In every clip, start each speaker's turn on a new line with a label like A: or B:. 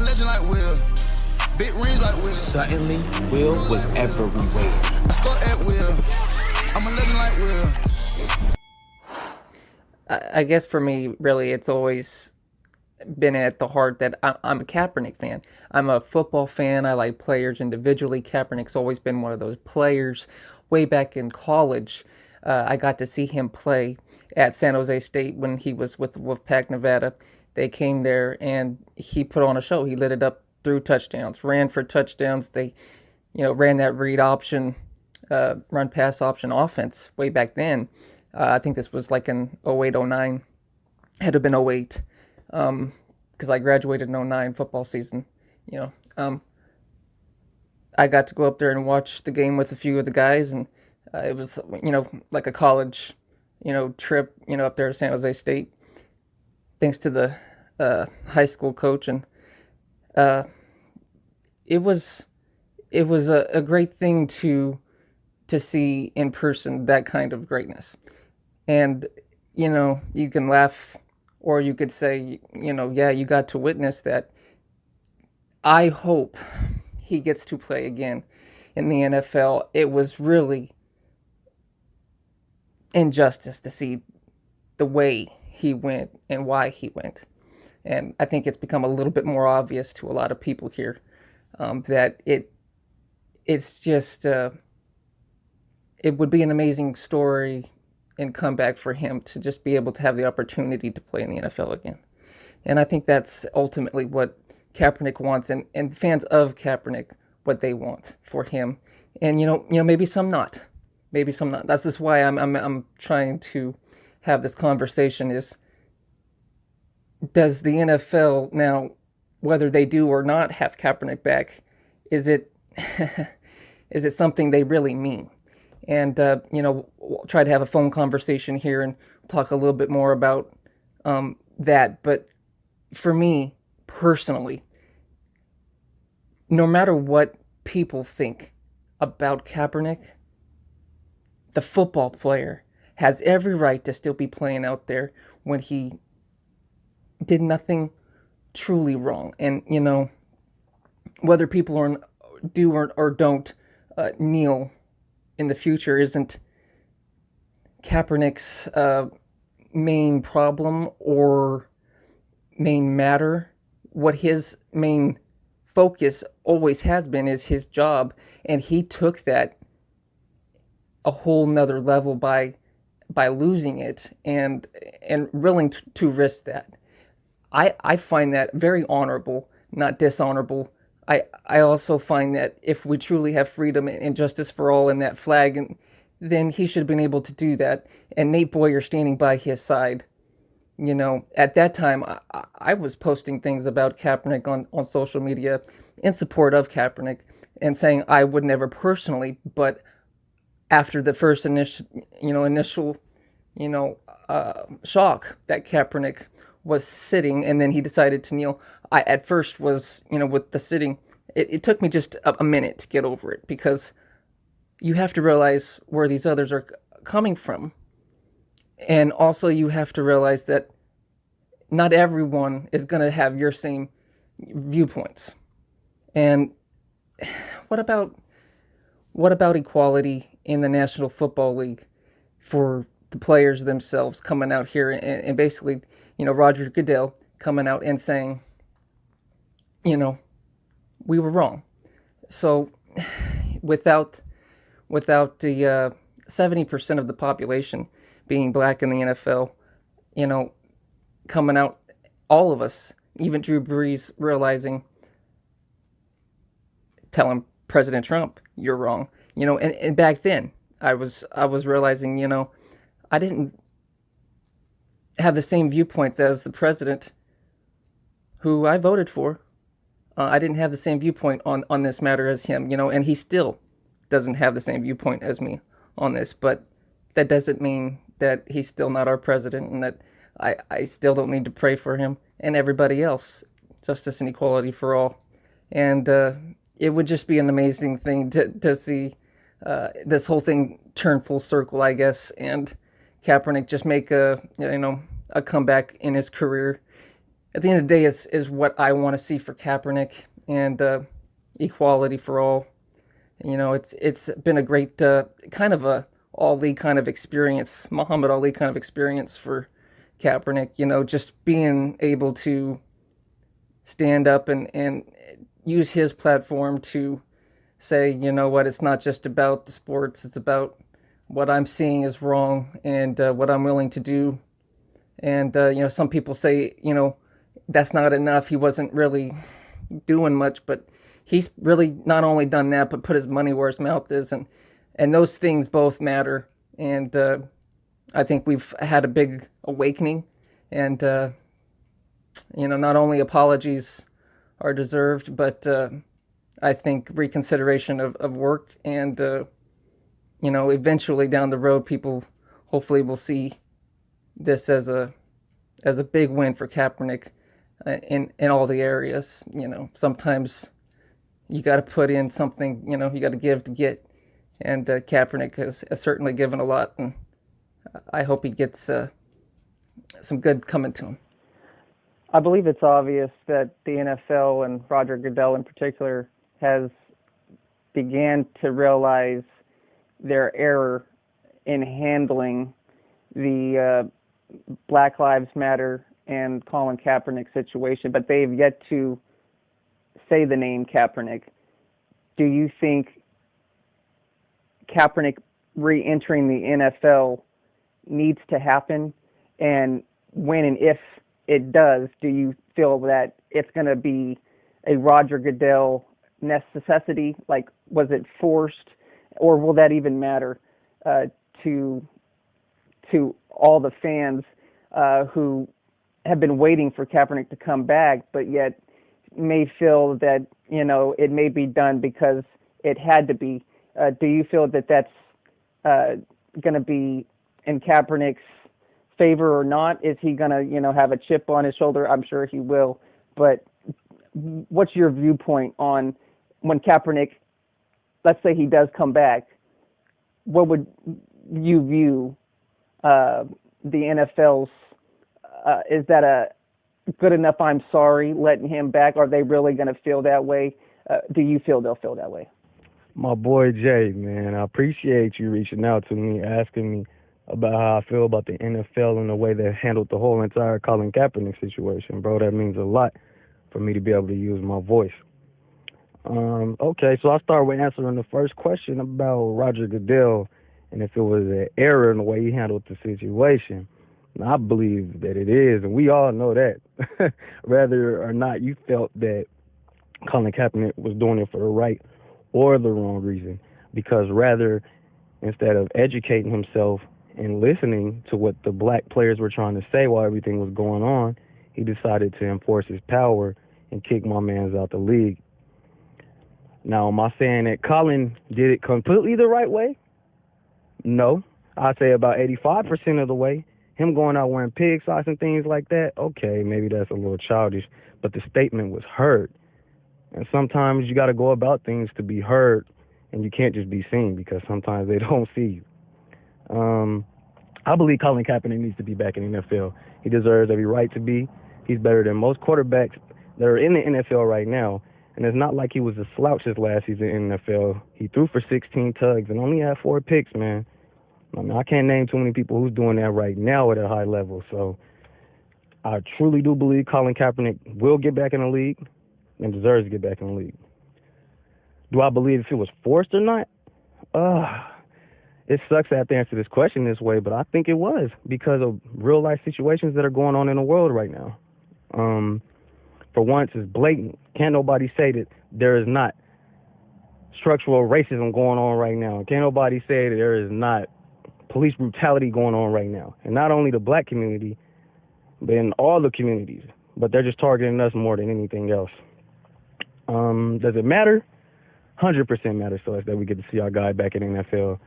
A: legend like Will. Big rings like Will.
B: Suddenly, Will was everywhere.
A: I score at Will. I'm a legend like Will.
C: I guess for me, really, it's always been at the heart that I'm a Kaepernick fan. I'm a football fan. I like players individually. Kaepernick's always been one of those players. Way back in college, I got to see him play at San Jose State when he was with Wolfpack, Nevada. They came there and he put on a show. He lit it up, threw touchdowns, ran for touchdowns. They, ran that read option, run pass option offense way back then. I think this was like in 08, 09. Had to have been 08. Because I graduated in 09 football season, I got to go up there and watch the game with a few of the guys, and it was, like a college, trip, up there at San Jose State, thanks to the high school coach, and it was a great thing to see in person, that kind of greatness, and you can laugh. Or you could say, yeah, you got to witness that. I hope he gets to play again in the NFL. It was really injustice to see the way he went and why he went. And I think it's become a little bit more obvious to a lot of people here that it's just, it would be an amazing story and comeback for him to just be able to have the opportunity to play in the NFL again. And I think that's ultimately what Kaepernick wants, and fans of Kaepernick, what they want for him. And maybe some not. Maybe some not. That's just why I'm trying to have this conversation is, does the NFL now, whether they do or not have Kaepernick back, is it is it something they really mean? And, we'll try to have a phone conversation here and talk a little bit more about that. But for me, personally, no matter what people think about Kaepernick, the football player has every right to still be playing out there when he did nothing truly wrong. And, whether people do or don't kneel in the future isn't Kaepernick's main problem or main matter. What his main focus always has been is his job, and he took that a whole nother level by losing it and willing to risk that. I find that very honorable, not dishonorable. I also find that if we truly have freedom and justice for all in that flag, then he should have been able to do that. And Nate Boyer standing by his side, at that time, I was posting things about Kaepernick on social media in support of Kaepernick and saying I would never personally, but after the first initial shock that Kaepernick was sitting and then he decided to kneel, I at first was, with the sitting, it took me just a minute to get over it, because you have to realize where these others are coming from. And also you have to realize that not everyone is going to have your same viewpoints. And what about equality in the National Football League for the players themselves coming out here and basically, Roger Goodell coming out and saying, we were wrong. So without the 70% of the population being black in the NFL, coming out, all of us, even Drew Brees realizing, telling President Trump, you're wrong. And back then I was realizing, I didn't have the same viewpoints as the president who I voted for. I didn't have the same viewpoint on this matter as him, and he still doesn't have the same viewpoint as me on this, but that doesn't mean that he's still not our president and that I still don't need to pray for him and everybody else. Justice and equality for all. And it would just be an amazing thing to see this whole thing turn full circle, I guess, and Kaepernick just make a comeback in his career at the end of the day is what I want to see for Kaepernick, and equality for all. It's been a great kind of a Ali kind of experience, Muhammad Ali kind of experience for Kaepernick. Just being able to stand up and use his platform to say, what, it's not just about the sports, it's about what I'm seeing is wrong, and what I'm willing to do. And some people say, that's not enough. He wasn't really doing much, but he's really not only done that, but put his money where his mouth is, and those things both matter. And I think we've had a big awakening, and not only apologies are deserved, but I think reconsideration of work, and eventually down the road, people hopefully will see this as a big win for Kaepernick in all the areas. Sometimes you got to put in something. You got to give to get, and Kaepernick has certainly given a lot, and I hope he gets some good coming to him.
D: I believe it's obvious that the NFL, and Roger Goodell in particular, has began to realize their error in handling the Black Lives Matter and Colin Kaepernick situation, but they've yet to say the name Kaepernick. Do you think Kaepernick re-entering the NFL needs to happen? And when and if it does, do you feel that it's going to be a Roger Goodell necessity? Like, was it forced, or will that even matter to all the fans who have been waiting for Kaepernick to come back, but yet may feel that it may be done because it had to be? Do you feel that that's going to be in Kaepernick's favor or not? Is he going to have a chip on his shoulder? I'm sure he will. But what's your viewpoint on when Kaepernick, let's say he does come back, what would you view the NFL's, is that a good enough I'm sorry letting him back? Are they really going to feel that way? Do you feel they'll feel that way?
E: My boy Jay, man, I appreciate you reaching out to me, asking me about how I feel about the NFL and the way they handled the whole entire Colin Kaepernick situation, bro. That means a lot for me to be able to use my voice. Okay, so I'll start with answering the first question about Roger Goodell and if it was an error in the way he handled the situation. And I believe that it is, and we all know that. Whether or not you felt that Colin Kaepernick was doing it for the right or the wrong reason, because rather, instead of educating himself and listening to what the black players were trying to say while everything was going on, he decided to enforce his power and kick my mans out the league. Now, am I saying that Colin did it completely the right way? No. I'd say about 85% of the way. Him going out wearing pig socks and things like that, okay, maybe that's a little childish, but the statement was heard. And sometimes you got to go about things to be heard, and you can't just be seen, because sometimes they don't see you. I believe Colin Kaepernick needs to be back in the NFL. He deserves every right to be. He's better than most quarterbacks that are in the NFL right now. And it's not like he was a slouch his last season in the NFL. He threw for 16 tugs and only had 4 picks, man. I mean, I can't name too many people who's doing that right now at a high level. So I truly do believe Colin Kaepernick will get back in the league and deserves to get back in the league. Do I believe if it was forced or not? It sucks to have to answer this question this way, but I think it was because of real life situations that are going on in the world right now. For once, it's blatant. Can't nobody say that there is not structural racism going on right now. Can't nobody say that there is not police brutality going on right now. And not only the black community, but in all the communities. But they're just targeting us more than anything else. Does it matter? 100% matters to us that we get to see our guy back in the NFL.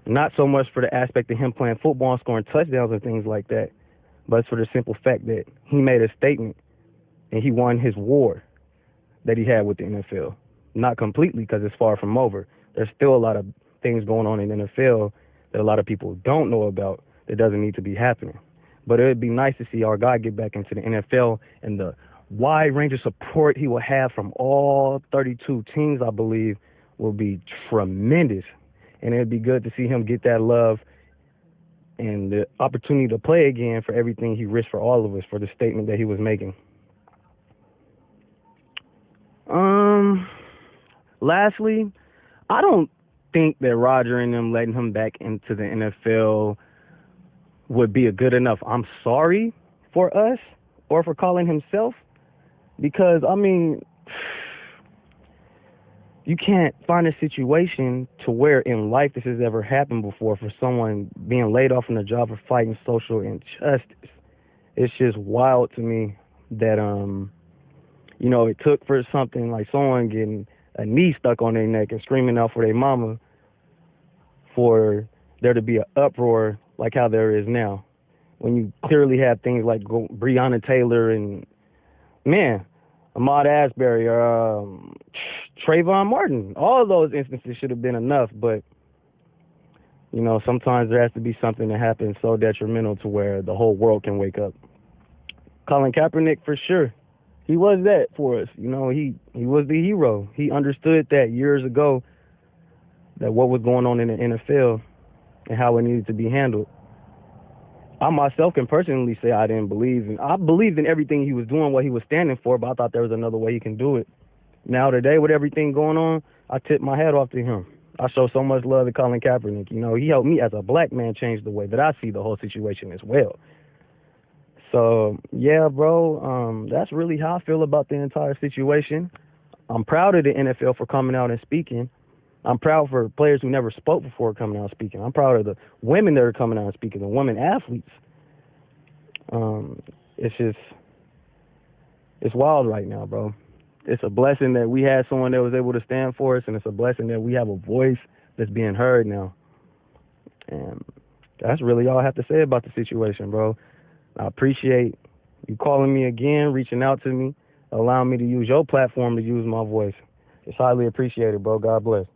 E: Not so much for the aspect of him playing football and scoring touchdowns and things like that, but it's for the simple fact that he made a statement and he won his war that he had with the NFL. Not completely, because it's far from over. There's still a lot of things going on in the NFL that a lot of people don't know about that doesn't need to be happening. But it would be nice to see our guy get back into the NFL, and the wide range of support he will have from all 32 teams, I believe, will be tremendous. And it'd be good to see him get that love and the opportunity to play again for everything he risked for all of us, for the statement that he was making. Lastly, I don't think that Roger and them letting him back into the NFL would be a good enough I'm sorry for us or for Colin himself, because, I mean, you can't find a situation to where in life this has ever happened before, for someone being laid off from their job for fighting social injustice. It's just wild to me that, you know, it took for something like someone getting a knee stuck on their neck and screaming out for their mama for there to be an uproar like how there is now. When you clearly have things like Breonna Taylor and, man, Ahmaud Asbury or Trayvon Martin. All of those instances should have been enough, but, you know, sometimes there has to be something that happens so detrimental to where the whole world can wake up. Colin Kaepernick, for sure. He was that for us. You know, he was the hero. He understood that years ago, that what was going on in the NFL and how it needed to be handled. I myself can personally say I didn't believe in. I believed in everything he was doing, what he was standing for, but I thought there was another way he can do it. Now today, with everything going on, I tip my hat off to him. I show so much love to Colin Kaepernick. You know, he helped me as a black man change the way that I see the whole situation as well. So, yeah, bro, that's really how I feel about the entire situation. I'm proud of the NFL for coming out and speaking. I'm proud for players who never spoke before coming out and speaking. I'm proud of the women that are coming out and speaking, the women athletes. It's wild right now, bro. It's a blessing that we had someone that was able to stand for us, and it's a blessing that we have a voice that's being heard now. And that's really all I have to say about the situation, bro. I appreciate you calling me again, reaching out to me, allowing me to use your platform to use my voice. It's highly appreciated, bro. God bless.